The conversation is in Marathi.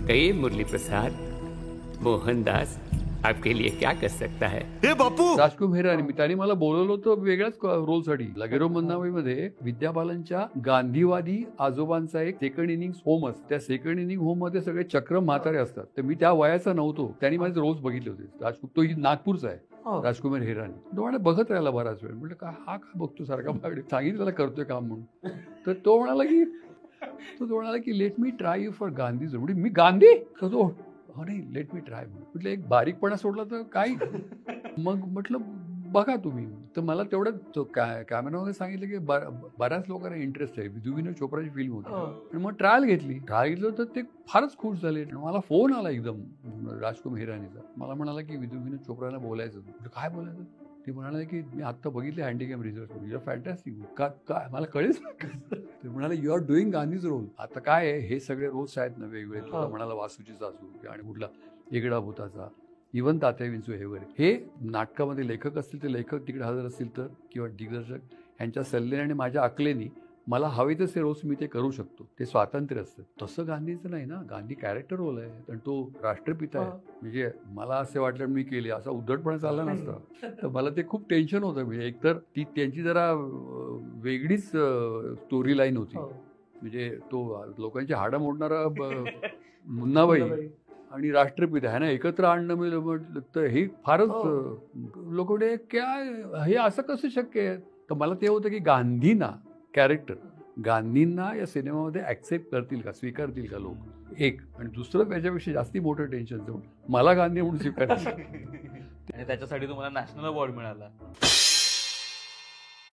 कहिए मुरली प्रसाद, मोहनदास आपके लिए क्या कर सकता है? हे बापू, राजकुमार हिरानी त्याने मला बोलवलं होतं वेगळ्याच रोलसाठी. लगेरो मंदाबाईमध्ये विद्या बालनच्या गांधीवादी आजोबांचा एक सेकंड इनिंग्स होम असतो. त्या सेकंड इनिंग होम मध्ये सगळे चक्र म्हातारे असतात. तर मी त्या वयाचा नव्हतो. त्यांनी माझे रोज बघितले होते. तो नागपूरचा आहे, राजकुमार हिरानी. तो म्हणे बघत राहिला बराच वेळ. म्हटलं का हा का बघतो सारखा माझ्याकडे, सांगितलं त्याला करतोय काम म्हणून. तर तो म्हणाला की let me try you for Gandhi. म्हणजे मी गांधी तो हो नाही, लेट मी ट्राय म्हणून. म्हटलं एक बारीकपणा सोडला तर काय. मग म्हटलं बघा तुम्ही. तर मला तेवढं कॅमेरामध्ये सांगितलं की बऱ्याच लोकांना इंटरेस्ट आहे. विधू चोप्राची फिल्म होती आणि मग ट्रायल घेतलं तर ते फारच खुश झाले. मला फोन आला एकदम राजकुमार हिरानीचा. मला म्हणाला की विधू चोप्राला बोलायचं. काय बोलायचं. ते म्हणाले की मी आत्ता बघितले Handycam result, you are fantastic. काय मला कळेच. ते म्हणाले you are doing Gandhi's role. आता काय आहे, हे सगळे रोल्स आहेत ना वेगवेगळे. तुला म्हणाला वासूची सासू आणि कुठला एगडा भूताचा, इव्हन तात्या विंचू हे वगैरे. हे नाटकामध्ये लेखक असतील तर लेखक तिकडे हजर असतील तर, किंवा दिग्दर्शक यांच्या सल्ल्याने आणि माझ्या अकलेनी मला हवे तसे रोल्स मी ते करू शकतो. ते स्वातंत्र्य असतं. तसं गांधीचं नाही ना. गांधी कॅरेक्टर रोल आहे आणि तो राष्ट्रपिता आहे. म्हणजे मला असे वाटलं मी केले असा उद्धटपणा चालला नसता. तर मला ते खूप टेन्शन होतं. म्हणजे एकतर ती त्यांची जरा वेगळीच स्टोरी लाईन होती. म्हणजे तो लोकांची हाडं मोडणारा मुन्नाबाई आणि राष्ट्रपिता आहे ना एकत्र आणणं म्हटलं तर हे फारच लोक काय हे असं कसं शक्य आहे. तर मला ते होतं की गांधींना कॅरेक्टर, गांधींना या सिनेमामध्ये ऍक्सेप्ट करतील का, स्वीकारतील का लोक, एक. आणि दुसरं त्याच्यापेक्षा जास्ती मोठं टेन्शन मला गांधी म्हणून स्वीकारायचं. आणि त्याच्यासाठी तुम्हाला नॅशनल अवॉर्ड मिळाला.